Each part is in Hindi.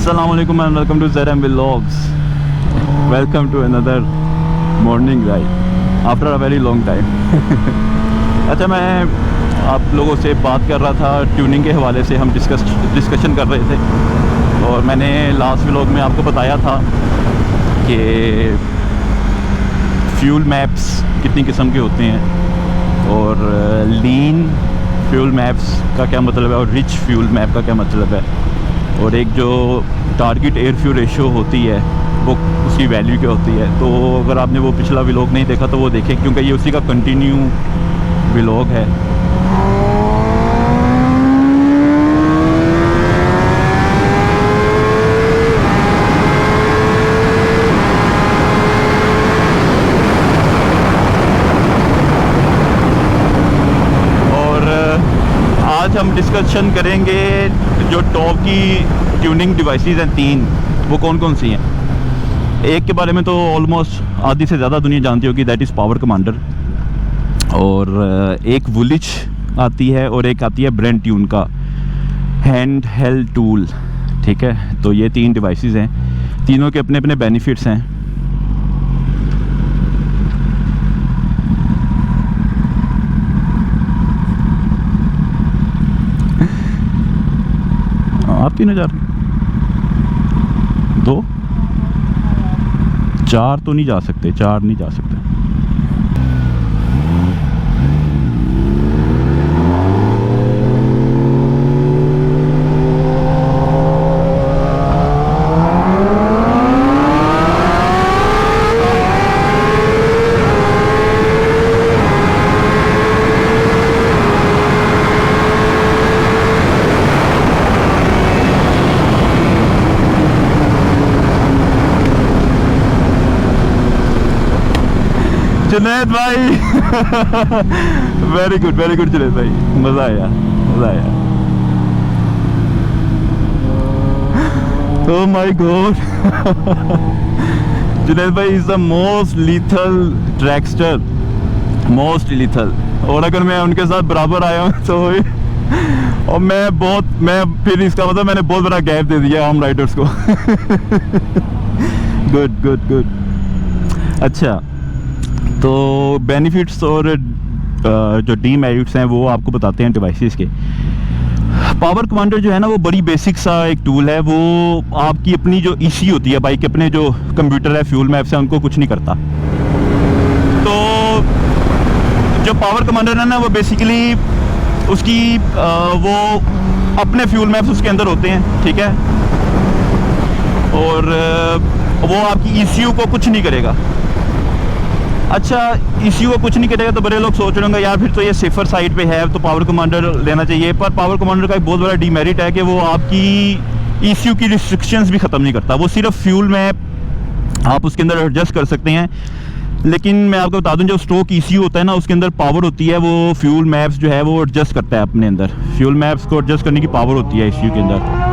Assalamualaikum and welcome to ZM Vlogs. Welcome to another morning ride after a very long time. अच्छा, मैं आप लोगों से बात कर रहा था ट्यूनिंग के हवाले से, हम डिस्कशन कर रहे थे और मैंने लास्ट व्लॉग में आपको बताया था कि फ्यूल मैप्स कितनी किस्म के होते हैं और लीन फ्यूल मैप्स का क्या मतलब है और रिच फ्यूल मैप का क्या मतलब है, और एक जो टारगेट एयर फ्यूल रेशियो होती है वो उसकी वैल्यू क्या होती है। तो अगर आपने वो पिछला व्लॉग नहीं देखा तो वो देखें, क्योंकि ये उसी का कंटिन्यू व्लॉग है। आज हम डिस्कशन करेंगे जो टॉप की ट्यूनिंग डिवाइसेस हैं तीन, वो कौन कौन सी हैं। एक के बारे में तो ऑलमोस्ट आधी से ज़्यादा दुनिया जानती होगी, दैट इज़ पावर कमांडर, और एक वुलिच आती है और एक आती है ब्रेंड ट्यून का हैंड हेल्ड टूल। ठीक है, तो ये तीन डिवाइसेस हैं, तीनों के अपने अपने बेनिफिट्स हैं। आप 3000 दो 4 तो नहीं जा सकते, 4 नहीं जा सकते। जुनैद भाई वेरी गुड जुनैद भाई, मज़ा आया। ओह माय गॉड, जुनैद भाई is the most lethal trickster, most lethal. और अगर मैं उनके साथ बराबर आया हूँ तो और मैं फिर इसका मतलब मैंने बहुत बड़ा गैप दे दिया आम राइडर्स को। गुड। अच्छा, तो बेनिफिट्स और जो डीमेरिट्स हैं वो आपको बताते हैं डिवाइसेस के। पावर कमांडर जो है ना, वो बड़ी बेसिक सा एक टूल है। वो आपकी अपनी जो ईसी होती है बाइक, अपने जो कंप्यूटर है, फ्यूल मैप्स है, उनको कुछ नहीं करता। तो जो पावर कमांडर है ना, वो बेसिकली उसकी वो अपने फ्यूल मैप्स उसके अंदर होते हैं। ठीक है, और वो आपकी ईसीयू को कुछ नहीं करेगा। अच्छा, ईसीयू को कुछ नहीं करेगा तो बड़े लोग सोच रहे होंगे यार फिर तो ये सेफर साइड पे है तो पावर कमांडर लेना चाहिए। पर पावर कमांडर का एक बहुत बड़ा डीमेरिट है कि वो आपकी ईसीयू की रिस्ट्रिक्शंस भी ख़त्म नहीं करता। वो सिर्फ फ्यूल मैप आप उसके अंदर एडजस्ट कर सकते हैं, लेकिन मैं आपको बता दूं जो स्टॉक ईसीयू होता है ना, उसके अंदर पावर होती है, वो फ्यूल मैप्स जो है वो एडजस्ट करता है अपने अंदर। फ्यूल मैप्स को एडजस्ट करने की पावर होती है ईसीयू के अंदर।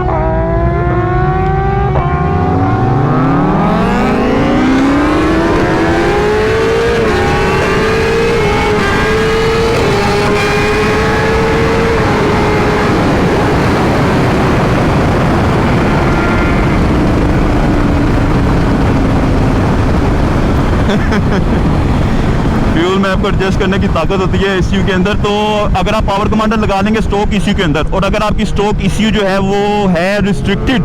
फ्यूल मैप को एडजस्ट करने की ताकत होती है ईसीयू के अंदर। तो अगर आप पावर कमांडर लगा लेंगे स्टॉक ईसीयू के अंदर, और अगर आपकी स्टॉक ईसीयू जो है वो है रिस्ट्रिक्टेड,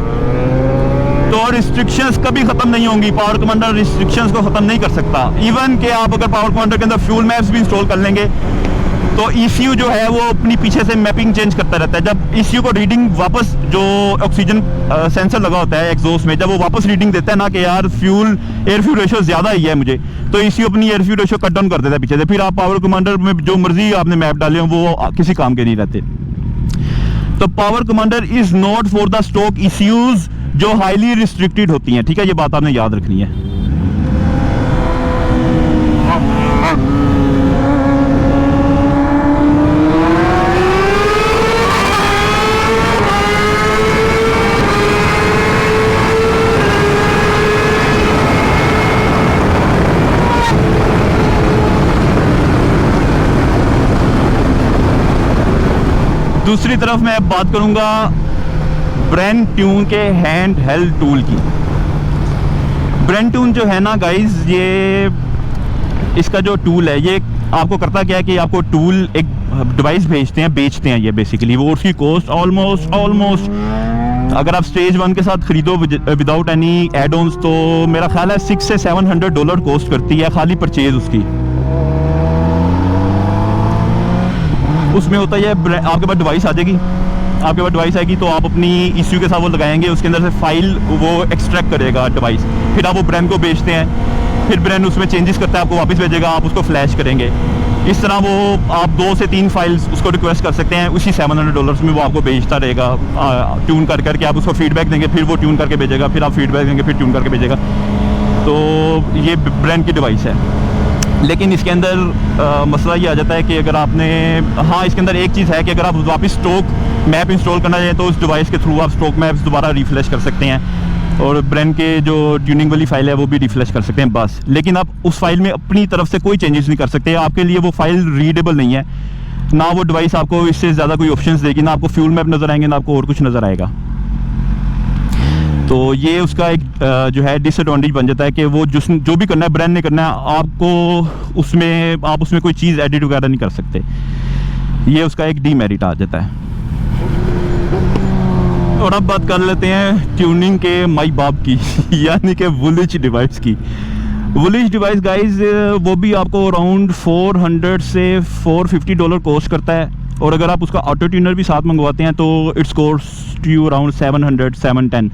तो रिस्ट्रिक्शंस कभी ख़त्म नहीं होंगी। पावर कमांडर रिस्ट्रिक्शंस को ख़त्म नहीं कर सकता। इवन कि आप अगर पावर कमांडर के अंदर फ्यूल मैप्स भी इंस्टॉल कर लेंगे तो ईसीयू जो है वो अपनी पीछे से मैपिंग चेंज करता रहता है। जब ईसीयू को रीडिंग वापस, जो ऑक्सीजन सेंसर लगा होता है एग्जॉस्ट में, जब वो वापस रीडिंग देता है ना कि यार एयर फ्यूल रेशियो ज़्यादा ही है मुझे, तो ईसीयू अपनी air fuel ratio cut down कर देता है पीछे से। फिर आप पावर कमांडर में जो मर्जी आपने मैप डाले हो वो किसी काम के नहीं रहते। तो power commander is not for the stock ECUs जो हाईली रिस्ट्रिक्टेड होती हैं। ठीक है, ये बात आपने याद रखनी है। दूसरी तरफ मैं अब बात करूंगा ब्रेन ट्यून के हैंड हेल्ड टूल की। ब्रेन ट्यून जो है ना गाइज, ये इसका जो टूल है ये आपको करता क्या है कि आपको टूल एक डिवाइस भेजते हैं, बेचते हैं ये बेसिकली। वो उसकी कॉस्ट ऑलमोस्ट अगर आप स्टेज 1 के साथ खरीदो विदाउट एनी एड ऑन्स तो मेरा ख्याल है $600 से $700 कॉस्ट करती है खाली परचेज उसकी। उसमें होता है आपके पास डिवाइस आ जाएगी, आपके पास डिवाइस आएगी तो आप अपनी ECU के साथ वो लगाएंगे, उसके अंदर से फाइल वो एक्सट्रैक्ट करेगा डिवाइस, फिर आप वो ब्रेन को बेचते हैं, फिर ब्रेन उसमें चेंजेस करता है, आपको वापस भेजेगा, आप उसको फ्लैश करेंगे। इस तरह वो आप 2 से 3 फाइल्स उसको रिक्वेस्ट कर सकते हैं, उसी $700 में वो आपको भेजता रहेगा ट्यून कर करके। आप उसको फीडबैक देंगे, फिर वो ट्यून करके भेजेगा, फिर आप फीडबैक देंगे, फिर ट्यून करके भेजेगा। तो ये ब्रेन की डिवाइस है। लेकिन इसके अंदर मसला ये आ जाता है कि अगर आपने, हाँ इसके अंदर एक चीज़ है कि अगर आप वापस स्टॉक मैप इंस्टॉल करना चाहें तो उस डिवाइस के थ्रू आप स्टॉक मैप्स दोबारा रिफ्रेश कर सकते हैं और ब्रेन के जो ट्यूनिंग वाली फाइल है वो भी रिफ्रेश कर सकते हैं बस। लेकिन आप उस फाइल में अपनी तरफ से कोई चेंजेस नहीं कर सकते, आपके लिए वो फाइल रीडेबल नहीं है, ना वो डिवाइस आपको इससे ज़्यादा कोई ऑप्शंस देगी, ना आपको फ्यूल मैप नज़र आएंगे, ना आपको और कुछ नज़र आएगा। तो ये उसका एक जो है डिसएडवांटेज बन जाता है कि वो जो भी करना है ब्रेन ने करना है, आप उसमें कोई चीज़ एडिट वगैरह नहीं कर सकते। ये उसका एक डीमेरिट आ जाता है। और अब बात कर लेते हैं ट्यूनिंग के माई बाप की यानी कि वुलिच डिवाइस की। वुलिच डिवाइस गाइज वो भी आपको अराउंड $400 से $450 कॉस्ट करता है, और अगर आप उसका ऑटो ट्यूनर भी साथ मंगवाते हैं तो इट्स कॉस्ट यू अराउंड $700 710,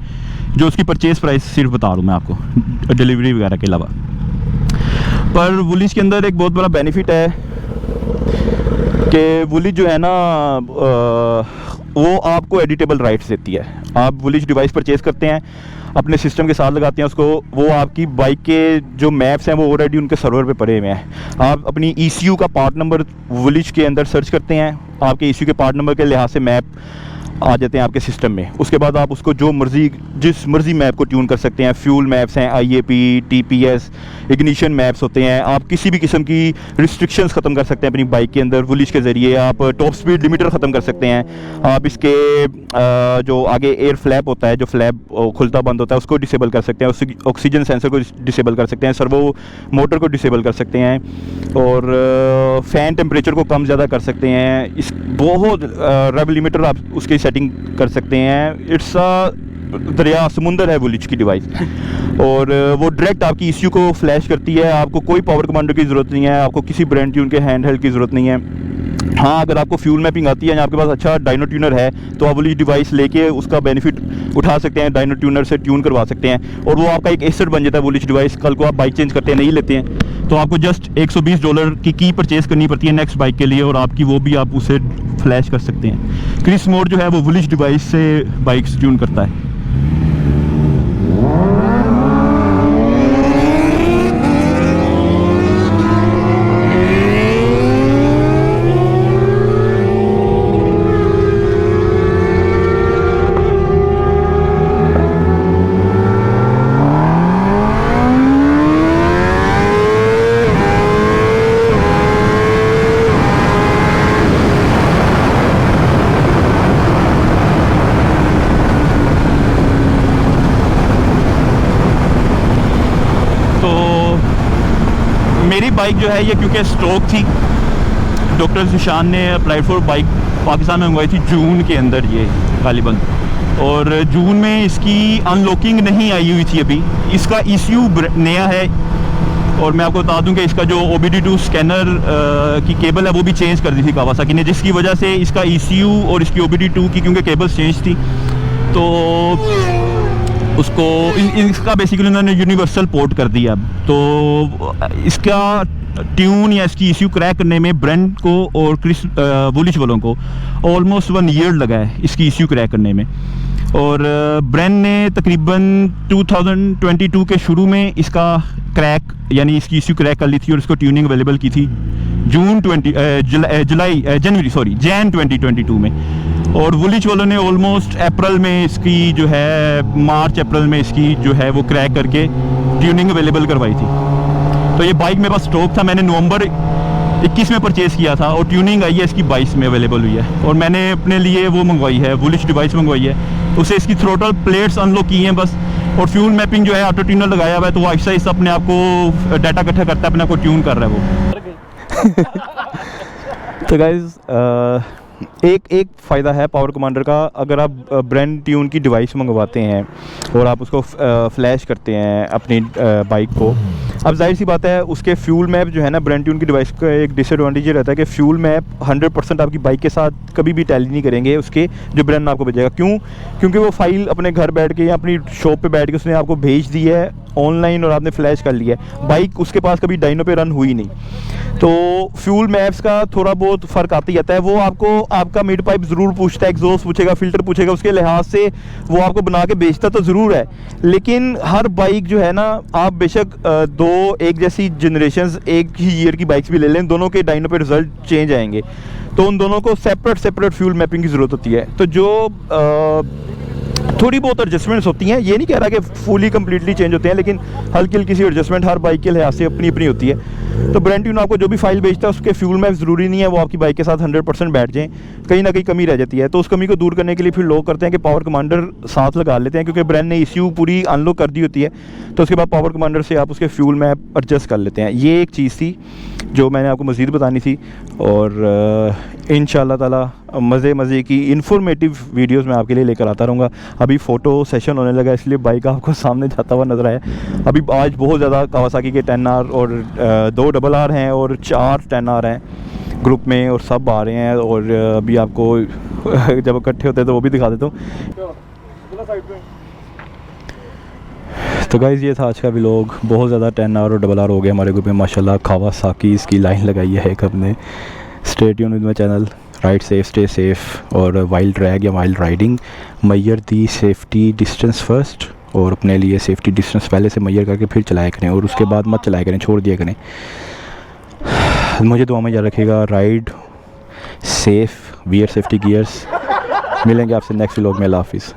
जो उसकी परचेज प्राइस सिर्फ बता रहा हूँ मैं आपको डिलीवरी वगैरह के अलावा। पर वुलिच के अंदर एक बहुत बड़ा बेनिफिट है कि वुलिच जो है ना वो आपको एडिटेबल राइट्स देती है। आप वुलिच डिवाइस परचेज़ करते हैं, अपने सिस्टम के साथ लगाते हैं उसको, वो आपकी बाइक के जो मैप्स हैं वो ऑलरेडी उनके सर्वर पे पड़े हुए हैं। आप अपनी ECU का पार्ट नंबर वुलिच के अंदर सर्च करते हैं, आपके ECU के पार्ट नंबर के लिहाज से मैप आ जाते हैं आपके सिस्टम में। उसके बाद आप उसको जिस मर्जी मैप को ट्यून कर सकते हैं। फ्यूल मैप्स हैं, IAP, TPS, इग्निशन मैप्स होते हैं। आप किसी भी किस्म की रिस्ट्रिक्शंस ख़त्म कर सकते हैं अपनी बाइक के अंदर वुलिच के ज़रिए। आप टॉप स्पीड लिमिटर ख़त्म कर सकते हैं। आप इसके जो आगे एयर फ्लैप होता है, जो फ्लैप खुलता बंद होता है, उसको डिसेबल कर सकते हैं। ऑक्सीजन सेंसर को डिसेबल कर सकते हैं। सर्वो मोटर को डिसेबल कर सकते हैं, और फ़ैन टेम्परेचर को कम ज़्यादा कर सकते हैं। इस बहुत रेव लिमिटर आप उसकी सेटिंग कर सकते हैं। इट्स दरिया समुंदर है वुलिच की डिवाइस, और वो डायरेक्ट आपकी ECU को फ्लैश करती है। आपको कोई पावर कमांडर की ज़रूरत नहीं है, आपको किसी ब्रांड ट्यून के हैंड हेल्ड की ज़रूरत नहीं है। हाँ, अगर आपको फ्यूल मैपिंग आती है या आपके पास अच्छा डायनो ट्यूनर है तो आप वुलिच डिवाइस लेके उसका बेनिफिट उठा सकते हैं, डायनो ट्यूनर से ट्यून करवा सकते हैं, और वो आपका एक एसेट बन जाता है वुलिच डिवाइस। कल को आप बाइक चेंज करते हैं, नहीं लेते हैं, तो आपको जस्ट $120 की परचेज़ करनी पड़ती है नेक्स्ट बाइक के लिए, और आपकी वो भी आप उसे फ्लैश कर सकते हैं। क्रिस मोड जो है वो वुलिच डिवाइस से बाइक्स ट्यून करता है। मेरी बाइक जो है ये क्योंकि स्टॉक थी, डॉक्टर जिशान ने अप्लाई फॉर बाइक पाकिस्तान में मंगवाई थी जून के अंदर ये गालिबन, और जून में इसकी अनलॉकिंग नहीं आई हुई थी अभी। इसका ECU नया है, और मैं आपको बता दूं कि इसका जो OBD2 स्कैनर की केबल है वो भी चेंज कर दी थी कावासाकी ने, जिसकी वजह से इसका ECU और इसकी OBD2 की क्योंकि केबल्स चेंज थी तो उसको इसका बेसिकली उन्होंने यूनिवर्सल पोर्ट कर दिया। तो इसका ट्यून या इसकी ECU क्रैक करने में ब्रेन को और वुलिच वालों को ऑलमोस्ट 1 ईयर लगा है इसकी ECU क्रैक करने में, और ब्रेन ने तकरीबन 2022 के शुरू में इसका क्रैक यानी इसकी ECU क्रैक कर ली थी, और इसको ट्यूनिंग अवेलेबल की थी जैन 2022 में, और वुलिच वालों ने ऑलमोस्ट अप्रैल में इसकी जो है मार्च अप्रैल में इसकी जो है वो क्रैक करके ट्यूनिंग अवेलेबल करवाई थी। तो ये बाइक मेरे पास स्टॉक था, मैंने नवंबर 21 में परचेज़ किया था और ट्यूनिंग आई है इसकी 22 में अवेलेबल हुई है। और मैंने अपने लिए वो मंगवाई है, बुलिश डिवाइस मंगवाई है, उसे इसकी थ्रोटल प्लेट्स अनलॉक की हैं बस, और फ्यूल मैपिंग जो है ऑटो ट्यूनर लगाया हुआ है, तो वो आहिस्ता आहिस्ता अपने आप को डाटा इकट्ठा करता है, अपने आप को ट्यून कर रहा है वो। तो गाइज़ एक फ़ायदा है पावर कमांडर का, अगर आप ब्रांड ट्यून की डिवाइस मंगवाते हैं और आप उसको फ्लैश करते हैं अपनी बाइक को, अब जाहिर सी बात है उसके फ्यूल मैप जो है ना, ब्रांड ट्यून की डिवाइस का एक डिसएडवांटेज ये रहता है कि फ्यूल मैप 100% आपकी बाइक के साथ कभी भी टैली नहीं करेंगे उसके जो ब्रांड आपको भेजेगा। क्यों? क्योंकि वो फाइल अपने घर बैठ के या अपनी शॉप पे बैठ के उसने आपको भेज दी है ऑनलाइन और आपने फ्लैश कर लिया है, बाइक उसके पास कभी डाइनो पे रन हुई नहीं। तो फ्यूल मैप्स का थोड़ा बहुत फ़र्क आता ही जाता है। वो आपको आपका मिड पाइप ज़रूर पूछता है, एग्जॉस्ट पूछेगा, फ़िल्टर पूछेगा, उसके लिहाज से वो आपको बना के बेचता तो ज़रूर है, लेकिन हर बाइक जो है ना, आप बेशक दो एक जैसी जनरेशन्स एक ही ईयर की बाइक्स भी ले लें, दोनों के डाइनो पे रिज़ल्ट चेंज आएंगे, तो उन दोनों को सेपरेट फ्यूल मैपिंग की ज़रूरत होती है। तो जो थोड़ी बहुत एडजस्टमेंट्स होती हैं, ये नहीं कह रहा कि फुली कम्प्लीटली चेंज होते हैं, लेकिन हल्की हल्की सी एडजस्टमेंट हर बाइक के लिहाज से अपनी अपनी होती है। तो ब्रांड ट्यून आपको जो भी फाइल बेचता है उसके फ्यूल मैप ज़रूरी नहीं है वो आपकी बाइक के साथ 100% बैठ जाएँ, कहीं ना कहीं कमी रह जाती है। तो उस कमी को दूर करने के लिए फिर लोग करते हैं कि पावर कमांडर साथ लगा लेते हैं, क्योंकि ब्रांड ने ECU पूरी अनलॉक कर दी होती है, तो उसके बाद पावर कमांडर से आप उसके फ्यूल मैप एडजस्ट कर लेते हैं। ये एक चीज़ थी जो मैंने आपको मज़ीद बतानी थी, और इंशाअल्लाह ताला मज़े की इन्फॉर्मेटिव वीडियोस मैं आपके लिए लेकर आता रहूँगा। अभी फ़ोटो सेशन होने लगा, इसलिए बाइक आपको सामने जाता हुआ नज़र आया। अभी आज बहुत ज़्यादा कावासाकी के 10R और 2 RR हैं और 4 10R हैं ग्रुप में, और सब आ रहे हैं, और अभी आपको जब इकट्ठे होते हैं तो वो भी दिखा देता हूँ। तो गाइज़ ये था आज का व्लॉग। बहुत ज़्यादा 10R और RR हो गया हमारे ग्रुप में माशाल्लाह। कावासाकी इसकी लाइन लगाई है एक अपने। Stay tune with my channel. Ride safe, stay safe, और वाइल्ड ड्रैग या वाइल्ड राइडिंग मैयर दी सेफ्टी डिस्टेंस फर्स्ट, और अपने लिए सेफ्टी डिस्टेंस पहले से मैयर करके फिर चलाया करें, और उसके बाद मत चलाया करें, छोड़ दिया करें। मुझे दुआ में याद रखिएगा। Ride safe, wear safety gears. मिलेंगे आपसे नेक्स्ट व्लॉग में। अल्लाह हाफिज़।